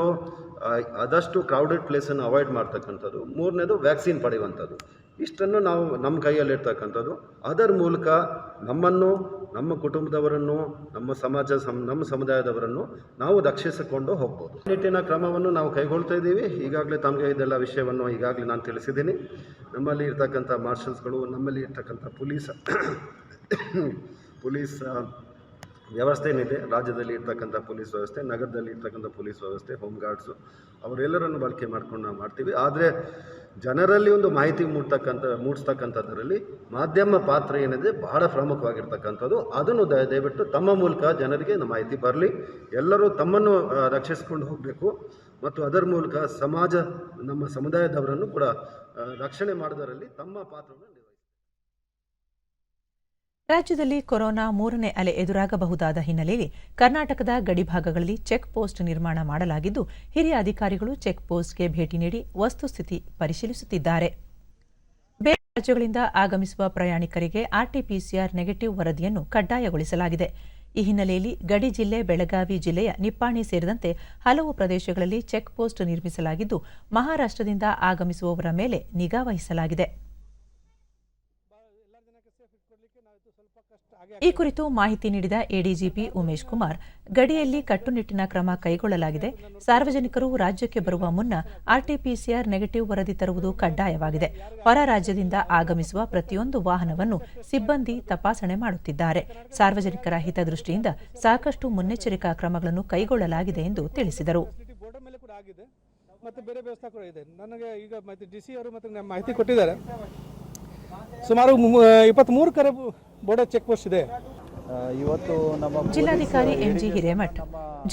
ಆದಷ್ಟು ಕ್ರೌಡೆಡ್ ಪ್ಲೇಸನ್ನು ಅವಾಯ್ಡ್ ಮಾಡ್ತಕ್ಕಂಥದ್ದು, ಮೂರನೇದು ವ್ಯಾಕ್ಸಿನ್ ಪಡೆಯುವಂಥದ್ದು. ಇಷ್ಟನ್ನು ನಾವು ನಮ್ಮ ಕೈಯಲ್ಲಿರ್ತಕ್ಕಂಥದ್ದು. ಅದರ ಮೂಲಕ ನಮ್ಮನ್ನು, ನಮ್ಮ ಕುಟುಂಬದವರನ್ನು, ನಮ್ಮ ನಮ್ಮ ಸಮುದಾಯದವರನ್ನು ನಾವು ರಕ್ಷಿಸಿಕೊಂಡು ಹೋಗ್ಬೋದು. ನಿಟ್ಟಿನ ಕ್ರಮವನ್ನು ನಾವು ಕೈಗೊಳ್ತಾ ಇದ್ದೀವಿ. ಈಗಾಗಲೇ ತಮಗೆ ಇದೆಲ್ಲ ವಿಷಯವನ್ನು ಈಗಾಗಲೇ ನಾನು ತಿಳಿಸಿದ್ದೀನಿ. ನಮ್ಮಲ್ಲಿ ಇರ್ತಕ್ಕಂಥ ಮಾರ್ಷಲ್ಸ್ಗಳು, ನಮ್ಮಲ್ಲಿ ಇರ್ತಕ್ಕಂಥ ಪೊಲೀಸ್ ವ್ಯವಸ್ಥೆ ಏನಿದೆ, ರಾಜ್ಯದಲ್ಲಿ ಇರ್ತಕ್ಕಂಥ ಪೊಲೀಸ್ ವ್ಯವಸ್ಥೆ, ನಗರದಲ್ಲಿ ಇರ್ತಕ್ಕಂಥ ಪೊಲೀಸ್ ವ್ಯವಸ್ಥೆ, ಹೋಮ್ ಗಾರ್ಡ್ಸು, ಅವರೆಲ್ಲರನ್ನು ಬಳಕೆ ಮಾಡ್ಕೊಂಡು ನಾವು ಮಾಡ್ತೀವಿ. ಆದರೆ ಜನರಲ್ಲಿ ಒಂದು ಮಾಹಿತಿ ಮೂಡಿಸ್ತಕ್ಕಂಥದ್ರಲ್ಲಿ ಮಾಧ್ಯಮ ಪಾತ್ರ ಏನಿದೆ ಬಹಳ ಪ್ರಮುಖವಾಗಿರ್ತಕ್ಕಂಥದ್ದು. ಅದನ್ನು ದಯವಿಟ್ಟು ತಮ್ಮ ಮೂಲಕ ಜನರಿಗೆ ಮಾಹಿತಿ ಬರಲಿ. ಎಲ್ಲರೂ ತಮ್ಮನ್ನು ರಕ್ಷಿಸಿಕೊಂಡು ಹೋಗಬೇಕು ಮತ್ತು ಅದರ ಮೂಲಕ ಸಮಾಜ, ನಮ್ಮ ಸಮುದಾಯದವರನ್ನು ಕೂಡ ರಕ್ಷಣೆ ಮಾಡೋದರಲ್ಲಿ ತಮ್ಮ ಪಾತ್ರವನ್ನು.
ರಾಜ್ಯದಲ್ಲಿ ಕೊರೋನಾ 3ನೇ ಅಲೆ ಎದುರಾಗಬಹುದಾದ ಹಿನ್ನೆಲೆಯಲ್ಲಿ ಕರ್ನಾಟಕದ ಗಡಿಭಾಗಗಳಲ್ಲಿ ಚೆಕ್ ಪೋಸ್ಟ್ ನಿರ್ಮಾಣ ಮಾಡಲಾಗಿದ್ದು, ಹಿರಿಯ ಅಧಿಕಾರಿಗಳು ಚೆಕ್ ಪೋಸ್ಟ್ಗೆ ಭೇಟಿ ನೀಡಿ ವಸ್ತುಸ್ಥಿತಿ ಪರಿಶೀಲಿಸುತ್ತಿದ್ದಾರೆ. ಬೇರೆ ರಾಜ್ಯಗಳಿಂದ ಆಗಮಿಸುವ ಪ್ರಯಾಣಿಕರಿಗೆ ಆರ್ಟಿಪಿಸಿಆರ್ ನೆಗೆಟಿವ್ ವರದಿಯನ್ನು ಕಡ್ಡಾಯಗೊಳಿಸಲಾಗಿದೆ. ಈ ಹಿನ್ನೆಲೆಯಲ್ಲಿ ಗಡಿ ಜಿಲ್ಲೆ ಬೆಳಗಾವಿ ಜಿಲ್ಲೆಯ ನಿಪ್ಪಾಣಿ ಸೇರಿದಂತೆ ಹಲವು ಪ್ರದೇಶಗಳಲ್ಲಿ ಚೆಕ್ ಪೋಸ್ಟ್ ನಿರ್ಮಿಸಲಾಗಿದ್ದು, ಮಹಾರಾಷ್ಟ್ರದಿಂದ ಆಗಮಿಸುವವರ ಮೇಲೆ ನಿಗಾ ವಹಿಸಲಾಗಿದೆ. ಈ ಕುರಿತು ಮಾಹಿತಿ ನೀಡಿದ ಎಡಿಜಿಪಿ ಉಮೇಶ್ ಕುಮಾರ್, ಗಡಿಯಲ್ಲಿ ಕಟ್ಟುನಿಟ್ಟಿನ ಕ್ರಮ ಕೈಗೊಳ್ಳಲಾಗಿದೆ. ಸಾರ್ವಜನಿಕರು ರಾಜ್ಯಕ್ಕೆ ಬರುವ ಮುನ್ನ ಆರ್ಟಿಪಿಸಿಆರ್ ನೆಗೆಟಿವ್ ವರದಿ ತರುವುದು ಕಡ್ಡಾಯವಾಗಿದೆ. ಹೊರ ರಾಜ್ಯದಿಂದ ಆಗಮಿಸುವ ಪ್ರತಿಯೊಂದು ವಾಹನವನ್ನು ಸಿಬ್ಬಂದಿ ತಪಾಸಣೆ ಮಾಡುತ್ತಿದ್ದಾರೆ. ಸಾರ್ವಜನಿಕರ ಹಿತದೃಷ್ಟಿಯಿಂದ ಸಾಕಷ್ಟು ಮುನ್ನೆಚ್ಚರಿಕಾ ಕ್ರಮಗಳನ್ನು ಕೈಗೊಳ್ಳಲಾಗಿದೆ ಎಂದು ತಿಳಿಸಿದರು.
ಮತ್ತು ಬೇರೆ ವ್ಯವಸ್ಥೆ ಕೂಡ ಇದೆ. ನನಗೆ ಈಗ ಮತ್ತು DC ಅವರು ಮತ್ತು ನಮ್ಮ ಮಾಹಿತಿ ಕೊಟ್ಟಿದ್ದಾರೆ. ಸುಮಾರು 23 ಕಡೆ ಬೋರ್ಡರ್ ಚೆಕ್ ಪೋಸ್ಟ್ ಇದೆ.
ಇವತ್ತು ನಮ್ಮ
ಜಿಲ್ಲಾಧಿಕಾರಿ ಎಂಜಿ ಹಿರೇಮಠ್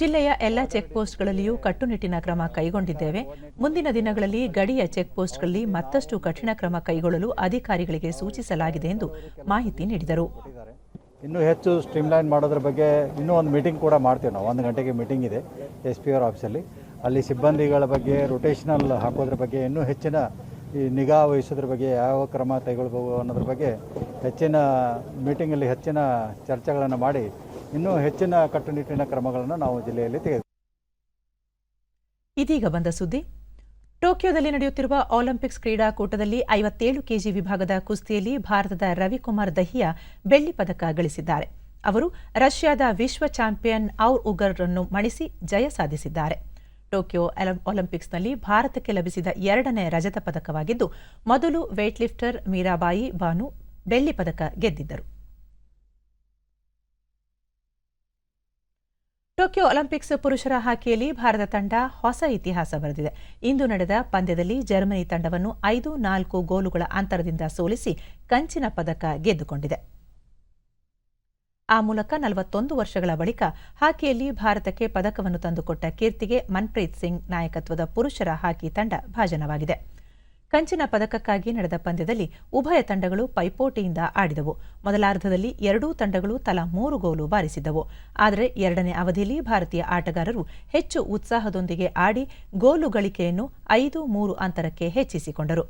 ಜಿಲ್ಲೆಯ ಎಲ್ಲ ಚೆಕ್ ಪೋಸ್ಟ್ಗಳಲ್ಲಿಯೂ ಕಟ್ಟುನಿಟ್ಟಿನ ಕ್ರಮ ಕೈಗೊಂಡಿದ್ದೇವೆ. ಮುಂದಿನ ದಿನಗಳಲ್ಲಿ ಗಡಿಯ ಚೆಕ್ ಪೋಸ್ಟ್ಗಳಲ್ಲಿ ಮತ್ತಷ್ಟು ಕಠಿಣ ಕ್ರಮ ಕೈಗೊಳ್ಳಲು ಅಧಿಕಾರಿಗಳಿಗೆ ಸೂಚಿಸಲಾಗಿದೆ ಎಂದು ಮಾಹಿತಿ ನೀಡಿದರು.
ಇನ್ನೂ ಹೆಚ್ಚು ಸ್ಟ್ರೀಮ್ಲೈನ್ ಮಾಡೋದ್ರ ಬಗ್ಗೆ ಇನ್ನೂ ಒಂದು ಮೀಟಿಂಗ್ ಕೂಡ ಮಾಡ್ತೀವಿ ನಾವು. 1 ಗಂಟೆಗೆ ಮೀಟಿಂಗ್ ಇದೆ SP ಅವರ ಆಫೀಸಲ್ಲಿ. ಅಲ್ಲಿ ಸಿಬ್ಬಂದಿಗಳ ಬಗ್ಗೆ ರೊಟೇಷನಲ್ ಹಾಕೋದ್ರ ಬಗ್ಗೆ ಇನ್ನೂ ಹೆಚ್ಚಿನ ಈ ನಿಗಾ ವಹಿಸೋದ್ರ ಬಗ್ಗೆ ಯಾವ ಕ್ರಮ ಕೈಗೊಳ್ಬೋದು ಅನ್ನೋದ್ರ ಬಗ್ಗೆ ಹೆಚ್ಚಿನ ಮೀಟಿಂಗಲ್ಲಿ ಹೆಚ್ಚಿನ ಚರ್ಚೆಗಳನ್ನು ಮಾಡಿ ಇನ್ನೂ ಹೆಚ್ಚಿನ ಕಟ್ಟುನಿಟ್ಟಿನ ಕ್ರಮಗಳನ್ನು ನಾವು ಜಿಲ್ಲೆಯಲ್ಲಿ ತೆಗೆದು.
ಇದೀಗ ಬಂದ ಸುದ್ದಿ. ಟೋಕಿಯೋದಲ್ಲಿ ನಡೆಯುತ್ತಿರುವ ಒಲಿಂಪಿಕ್ಸ್ ಕ್ರೀಡಾಕೂಟದಲ್ಲಿ 57 ಕೆಜಿ ವಿಭಾಗದ ಕುಸ್ತಿಯಲ್ಲಿ ಭಾರತದ ರವಿಕುಮಾರ್ ದಹಿಯಾ ಬೆಳ್ಳಿ ಪದಕ ಗಳಿಸಿದ್ದಾರೆ. ಅವರು ರಷ್ಯಾದ ವಿಶ್ವ ಚಾಂಪಿಯನ್ ಔರ್ ಉಗರ್ರನ್ನು ಮಣಿಸಿ ಜಯ ಸಾಧಿಸಿದ್ದಾರೆ. ಟೋಕಿಯೋ ಒಲಿಂಪಿಕ್ಸ್ನಲ್ಲಿ ಭಾರತಕ್ಕೆ ಲಭಿಸಿದ 2ನೇ ರಜತ ಪದಕವಾಗಿದ್ದು, ಮೊದಲು ವೇಟ್ ಲಿಫ್ಟರ್ ಮೀರಾಬಾಯಿ ಬಾನು ಬೆಳ್ಳಿ ಪದಕ ಗೆದ್ದಿದ್ದರು. ಟೋಕಿಯೋ ಒಲಿಂಪಿಕ್ಸ್ ಪುರುಷರ ಹಾಕಿಯಲ್ಲಿ ಭಾರತ ತಂಡ ಹೊಸ ಇತಿಹಾಸ ಬರೆದಿದೆ. ಇಂದು ನಡೆದ ಪಂದ್ಯದಲ್ಲಿ ಜರ್ಮನಿ ತಂಡವನ್ನು 5-4 ಗೋಲುಗಳ ಅಂತರದಿಂದ ಸೋಲಿಸಿ ಕಂಚಿನ ಪದಕ ಗೆದ್ದುಕೊಂಡಿದೆ. ಆ ಮೂಲಕ 41 ವರ್ಷಗಳ ಬಳಿಕ ಹಾಕಿಯಲ್ಲಿ ಭಾರತಕ್ಕೆ ಪದಕವನ್ನು ತಂದುಕೊಟ್ಟ ಕೀರ್ತಿಗೆ ಮನ್ಪ್ರೀತ್ ಸಿಂಗ್ ನಾಯಕತ್ವದ ಪುರುಷರ ಹಾಕಿ ತಂಡ ಭಾಜನವಾಗಿದೆ. ಕಂಚಿನ ಪದಕಕ್ಕಾಗಿ ನಡೆದ ಪಂದ್ಯದಲ್ಲಿ ಉಭಯ ತಂಡಗಳು ಪೈಪೋಟಿಯಿಂದ ಆಡಿದವು. ಮೊದಲಾರ್ಧದಲ್ಲಿ ಎರಡೂ ತಂಡಗಳು ತಲಾ 3 ಗೋಲು ಬಾರಿಸಿದ್ದವು. ಆದರೆ 2ನೇ ಅವಧಿಯಲ್ಲಿ ಭಾರತೀಯ ಆಟಗಾರರು ಹೆಚ್ಚು ಉತ್ಸಾಹದೊಂದಿಗೆ ಆಡಿ ಗೋಲು ಗಳಿಕೆಯನ್ನು 5-3 ಅಂತರಕ್ಕೆ ಹೆಚ್ಚಿಸಿಕೊಂಡರು.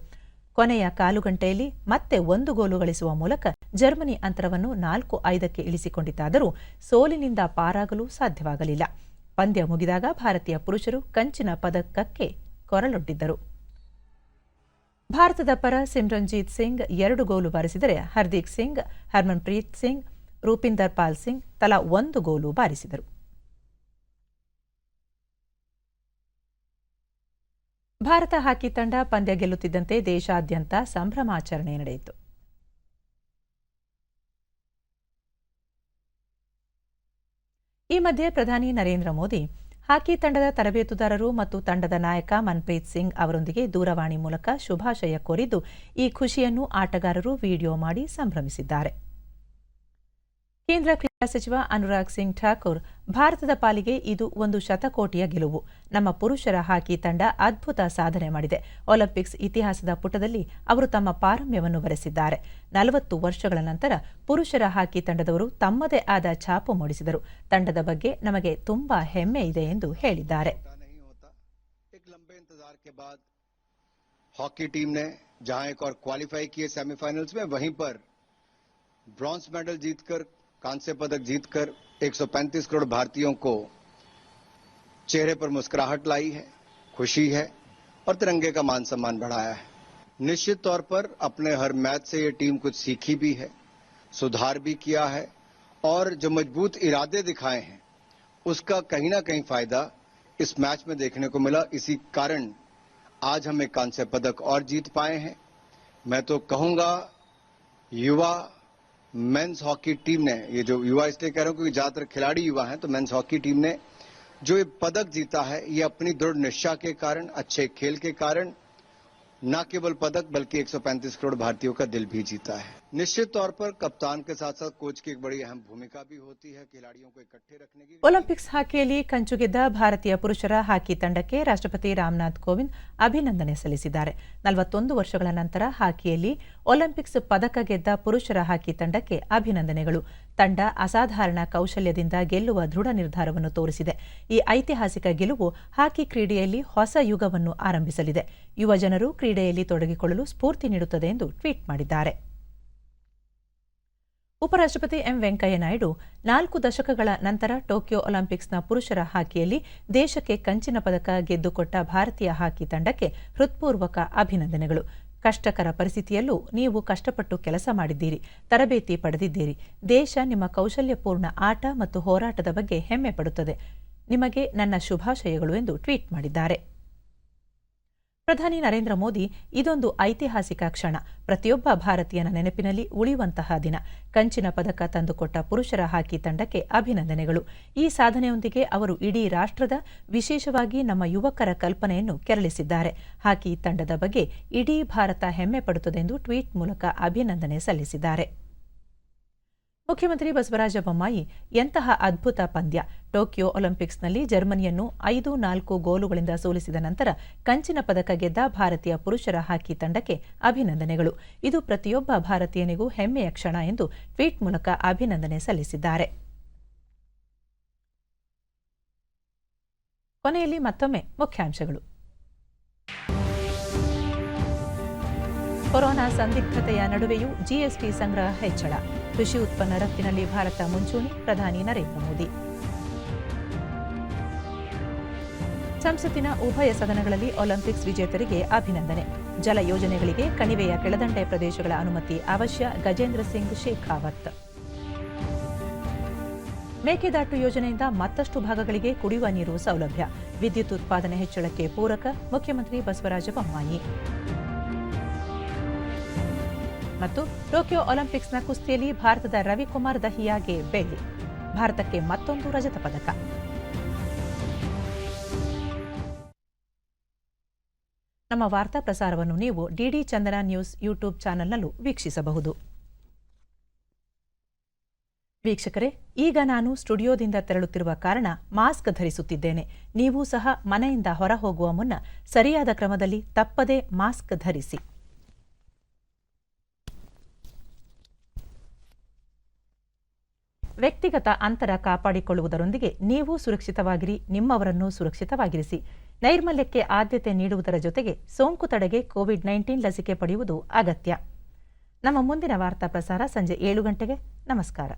ಕೊನೆಯ ಕಾಲು ಗಂಟೆಯಲ್ಲಿ ಮತ್ತೆ 1 ಗೋಲು ಗಳಿಸುವ ಮೂಲಕ ಜರ್ಮನಿ ಅಂತರವನ್ನು 4-5ಕ್ಕೆ ಇಳಿಸಿಕೊಂಡಿತಾದರೂ ಸೋಲಿನಿಂದ ಪಾರಾಗಲು ಸಾಧ್ಯವಾಗಲಿಲ್ಲ. ಪಂದ್ಯ ಮುಗಿದಾಗ ಭಾರತೀಯ ಪುರುಷರು ಕಂಚಿನ ಪದಕಕ್ಕೆ ಕೊರಳೊಡ್ಡಿದ್ದರು. ಭಾರತದ ಪರ ಸಿಮ್ರನ್ಜೀತ್ ಸಿಂಗ್ 2 ಗೋಲು ಬಾರಿಸಿದರೆ ಹರ್ದೀಪ್ ಸಿಂಗ್, ಹರ್ಮನ್ಪ್ರೀತ್ ಸಿಂಗ್, ರೂಪಿಂದರ್ ಪಾಲ್ ಸಿಂಗ್ ತಲಾ 1 ಗೋಲು ಬಾರಿಸಿದರು. ಭಾರತ ಹಾಕಿ ತಂಡ ಪಂದ್ಯ ಗೆಲ್ಲುತ್ತಿದ್ದಂತೆ ದೇಶಾದ್ಯಂತ ಸಂಭ್ರಮಾಚರಣೆ ನಡೆಯಿತು. ಈ ಮಧ್ಯೆ ಪ್ರಧಾನಿ ನರೇಂದ್ರ ಮೋದಿ ಹಾಕಿ ತಂಡದ ತರಬೇತುದಾರರು ಮತ್ತು ತಂಡದ ನಾಯಕ ಮನ್ಪ್ರೀತ್ ಸಿಂಗ್ ಅವರೊಂದಿಗೆ ದೂರವಾಣಿ ಮೂಲಕ ಶುಭಾಶಯ ಕೋರಿದ್ದು, ಈ ಖುಷಿಯನ್ನು ಆಟಗಾರರು ವಿಡಿಯೋ ಮಾಡಿ ಸಂಭ್ರಮಿಸಿದ್ದಾರೆ. ಕೇಂದ್ರ ಕ್ರೀಡಾ ಸಚಿವ ಅನುರಾಗ್ ಸಿಂಗ್ ಠಾಕೂರ್, ಭಾರತದ ಪಾಲಿಗೆ ಇದು ಒಂದು ಶತಕೋಟಿಯ ಗೆಲುವು. ನಮ್ಮ ಪುರುಷರ ಹಾಕಿ ತಂಡ ಅದ್ಭುತ ಸಾಧನೆ ಮಾಡಿದೆ. ಒಲಿಂಪಿಕ್ಸ್ ಇತಿಹಾಸದ ಪುಟದಲ್ಲಿ ಅವರು ತಮ್ಮ ಪಾರಮ್ಯವನ್ನು ಬರೆಸಿದ್ದಾರೆ. 40 ವರ್ಷಗಳ ನಂತರ ಪುರುಷರ ಹಾಕಿ ತಂಡದವರು ತಮ್ಮದೇ ಆದ ಛಾಪು ಮೂಡಿಸಿದರು. ತಂಡದ ಬಗ್ಗೆ ನಮಗೆ ತುಂಬಾ ಹೆಮ್ಮೆ ಇದೆ ಎಂದು ಹೇಳಿದ್ದಾರೆ.
हॉकी टीम ने जहां एक और क्वालिफाई किए सेमीफाइनल्स में, वहीं पर ब्रॉन्ज मेडल जीतकर, कांस्य पदक जीतकर 135 करोड़ भारतीयों को चेहरे पर मुस्कुराहट लाई है, खुशी है और तिरंगे का मान सम्मान बढ़ाया है. निश्चित तौर पर अपने हर मैच से ये टीम कुछ सीखी भी है, सुधार भी किया है और जो मजबूत इरादे दिखाए हैं उसका कहीं ना कहीं फायदा इस मैच में देखने को मिला. इसी कारण आज हम एक कांस्य पदक और जीत पाए हैं. मैं तो कहूंगा युवा मेंस हॉकी टीम ने, ये जो युवा इसलिए कह रहा हूं क्योंकि ज्यादातर खिलाड़ी युवा हैं, तो मेंस हॉकी टीम ने जो ये पदक जीता है ये अपनी दृढ़ निश्चय के कारण, अच्छे खेल के कारण न केवल पदक बल्कि 135 करोड़ भारतीयों का दिल भी जीता है. निश्चित तौर पर कप्तान के साथ साथ कोच की एक बड़ी अहम भूमिका भी होती है खिलाड़ियों को इकट्ठे रखने की.
ಒಲಿಂಪಿಕ್ಸ್ ಹಾಕಿಯಲ್ಲಿ ಕಂಚು ಗೆದ್ದ ಭಾರತೀಯ ಪುರುಷರ ಹಾಕಿ ತಂಡಕ್ಕೆ ರಾಷ್ಟ್ರಪತಿ ರಾಮನಾಥ್ ಕೋವಿಂದ್ ಅಭಿನಂದನೆ ಸಲ್ಲಿಸಿದ್ದಾರೆ. 41 ವರ್ಷಗಳ ನಂತರ ಹಾಕಿಯಲ್ಲಿ ಒಲಿಂಪಿಕ್ಸ್ ಪದಕ ಗೆದ್ದ ಪುರುಷರ ಹಾಕಿ ತಂಡಕ್ಕೆ ಅಭಿನಂದನೆಗಳು. ತಂಡ ಅಸಾಧಾರಣ ಕೌಶಲ್ಯದಿಂದ ಗೆಲ್ಲುವ ದೃಢ ನಿರ್ಧಾರವನ್ನು ತೋರಿಸಿದೆ. ಈ ಐತಿಹಾಸಿಕ ಗೆಲುವು ಹಾಕಿ ಕ್ರೀಡೆಯಲ್ಲಿ ಹೊಸ ಯುಗವನ್ನು ಆರಂಭಿಸಲಿದೆ. ಯುವ ಜನರು ಕ್ರೀಡೆಯಲ್ಲಿ ತೊಡಗಿಕೊಳ್ಳಲು ಸ್ಫೂರ್ತಿ ನೀಡುತ್ತದೆ ಎಂದು ಟ್ವೀಟ್ ಮಾಡಿದ್ದಾರೆ. ಉಪರಾಷ್ಟ್ರಪತಿ ಎಂ ವೆಂಕಯ್ಯ ನಾಯ್ಡು 4 ದಶಕಗಳ ನಂತರ ಟೋಕಿಯೋ ಒಲಿಂಪಿಕ್ಸ್ನ ಪುರುಷರ ಹಾಕಿಯಲ್ಲಿ ದೇಶಕ್ಕೆ ಕಂಚಿನ ಪದಕ ಗೆದ್ದುಕೊಟ್ಟ ಭಾರತೀಯ ಹಾಕಿ ತಂಡಕ್ಕೆ ಹೃತ್ಪೂರ್ವಕ ಅಭಿನಂದನೆಗಳು. ಕಷ್ಟಕರ ಪರಿಸ್ಥಿತಿಯಲ್ಲೂ ನೀವು ಕಷ್ಟಪಟ್ಟು ಕೆಲಸ ಮಾಡಿದ್ದೀರಿ, ತರಬೇತಿ ಪಡೆದಿದ್ದೀರಿ. ದೇಶ ನಿಮ್ಮ ಕೌಶಲ್ಯಪೂರ್ಣ ಆಟ ಮತ್ತು ಹೋರಾಟದ ಬಗ್ಗೆ ಹೆಮ್ಮೆ ಪಡುತ್ತದೆ. ನಿಮಗೆ ನನ್ನ ಶುಭಾಶಯಗಳು ಎಂದು ಟ್ವೀಟ್ ಮಾಡಿದ್ದಾರೆ. ಪ್ರಧಾನಿ ನರೇಂದ್ರ ಮೋದಿ, ಇದೊಂದು ಐತಿಹಾಸಿಕ ಕ್ಷಣ, ಪ್ರತಿಯೊಬ್ಬ ಭಾರತೀಯನ ನೆನಪಿನಲ್ಲಿ ಉಳಿಯುವಂತಹ ದಿನ. ಕಂಚಿನ ಪದಕ ತಂದುಕೊಟ್ಟ ಪುರುಷರ ಹಾಕಿ ತಂಡಕ್ಕೆ ಅಭಿನಂದನೆಗಳು. ಈ ಸಾಧನೆಯೊಂದಿಗೆ ಅವರು ಇಡೀ ರಾಷ್ಟ್ರದ, ವಿಶೇಷವಾಗಿ ನಮ್ಮ ಯುವಕರ ಕಲ್ಪನೆಯನ್ನು ಕೆರಳಿಸಿದ್ದಾರೆ. ಹಾಕಿ ತಂಡದ ಬಗ್ಗೆ ಇಡೀ ಭಾರತ ಹೆಮ್ಮೆ ಪಡುತ್ತದೆಂದು ಟ್ವೀಟ್ ಮೂಲಕ ಅಭಿನಂದನೆ ಸಲ್ಲಿಸಿದ್ದಾರೆ. ಮುಖ್ಯಮಂತ್ರಿ ಬಸವರಾಜ ಬೊಮ್ಮಾಯಿ, ಎಂತಹ ಅದ್ಭುತ ಪಂದ್ಯ! ಟೋಕಿಯೋ ಒಲಿಂಪಿಕ್ಸ್ನಲ್ಲಿ ಜರ್ಮನಿಯನ್ನು 5-4 ಗೋಲುಗಳಿಂದ ಸೋಲಿಸಿದ ನಂತರ ಕಂಚಿನ ಪದಕ ಗೆದ್ದ ಭಾರತೀಯ ಪುರುಷರ ಹಾಕಿ ತಂಡಕ್ಕೆ ಅಭಿನಂದನೆಗಳು. ಇದು ಪ್ರತಿಯೊಬ್ಬ ಭಾರತೀಯನಿಗೂ ಹೆಮ್ಮೆಯ ಕ್ಷಣ ಎಂದು ಟ್ವೀಟ್ ಮೂಲಕ ಅಭಿನಂದನೆ ಸಲ್ಲಿಸಿದ್ದಾರೆ. ಕೊನೆಯಲ್ಲಿ ಮತ್ತೊಮ್ಮೆ ಮುಖ್ಯಾಂಶಗಳು. ಕೊರೋನಾ ಸಂದಿಗ್ಧತೆಯ ನಡುವೆಯೂ ಜಿಎಸ್ಟಿ ಸಂಗ್ರಹ ಹೆಚ್ಚಳ. ಕೃಷಿ ಉತ್ಪನ್ನ ರಫ್ತಿನಲ್ಲಿ ಭಾರತ ಮುಂಚೂಣಿ, ಪ್ರಧಾನಿ ನರೇಂದ್ರ ಮೋದಿ. ಸಂಸತ್ತಿನ ಉಭಯ ಸದನಗಳಲ್ಲಿ ಒಲಿಂಪಿಕ್ಸ್ ವಿಜೇತರಿಗೆ ಅಭಿನಂದನೆ. ಜಲ ಯೋಜನೆಗಳಿಗೆ ಕಣಿವೆಯ ಕೆಳದಂಡೆ ಪ್ರದೇಶಗಳ ಅನುಮತಿ ಅವಶ್ಯ, ಗಜೇಂದ್ರ ಸಿಂಗ್ ಶೇಖಾವತ್. ಮೇಕೆದಾಟು ಯೋಜನೆಯಿಂದ ಮತ್ತಷ್ಟು ಭಾಗಗಳಿಗೆ ಕುಡಿಯುವ ನೀರು ಸೌಲಭ್ಯ. ವಿದ್ಯುತ್ ಉತ್ಪಾದನೆ ಹೆಚ್ಚಳಕ್ಕೆ ಪೂರಕ, ಮುಖ್ಯಮಂತ್ರಿ ಬಸವರಾಜ ಬೊಮ್ಮಾಯಿ. ಮತ್ತು ಟೋಕಿಯೋ ಒಲಿಂಪಿಕ್ಸ್ನ ಕುಸ್ತಿಯಲ್ಲಿ ಭಾರತದ ರವಿಕುಮಾರ್ ದಹಿಯಾಗೆ ಬೆಳ್ಳಿ. ಭಾರತಕ್ಕೆ ಮತ್ತೊಂದು ರಜತ ಪದಕ. ನಮ್ಮ ವಾರ್ತಾ ಪ್ರಸಾರವನ್ನು ನೀವು ಡಿಡಿ ಚಂದನ ನ್ಯೂಸ್ ಯೂಟ್ಯೂಬ್ ಚಾನೆಲ್ನಲ್ಲೂ ವೀಕ್ಷಿಸಬಹುದು. ವೀಕ್ಷಕರೇ, ಈಗ ನಾನು ಸ್ಟುಡಿಯೋದಿಂದ ತೆರಳುತ್ತಿರುವ ಕಾರಣ ಮಾಸ್ಕ್ ಧರಿಸುತ್ತಿದ್ದೇನೆ. ನೀವು ಸಹ ಮನೆಯಿಂದ ಹೊರ ಹೋಗುವ ಮುನ್ನ ಸರಿಯಾದ ಕ್ರಮದಲ್ಲಿ ತಪ್ಪದೇ ಮಾಸ್ಕ್ ಧರಿಸಿ. ವ್ಯಕ್ತಿಗತ ಅಂತರ ಕಾಪಾಡಿಕೊಳ್ಳುವುದರೊಂದಿಗೆ ನೀವು ಸುರಕ್ಷಿತವಾಗಿರಿ, ನಿಮ್ಮವರನ್ನು ಸುರಕ್ಷಿತವಾಗಿರಿಸಿ. ನೈರ್ಮಲ್ಯಕ್ಕೆ ಆದ್ಯತೆ ನೀಡುವುದರ ಜೊತೆಗೆ ಸೋಂಕು ತಡೆಗೆ ಕೋವಿಡ್-19 ಲಸಿಕೆ ಪಡೆಯುವುದು ಅಗತ್ಯ. ನಮ್ಮ ಮುಂದಿನ ವಾರ್ತಾ ಪ್ರಸಾರ ಸಂಜೆ 7 ಗಂಟೆಗೆ. ನಮಸ್ಕಾರ.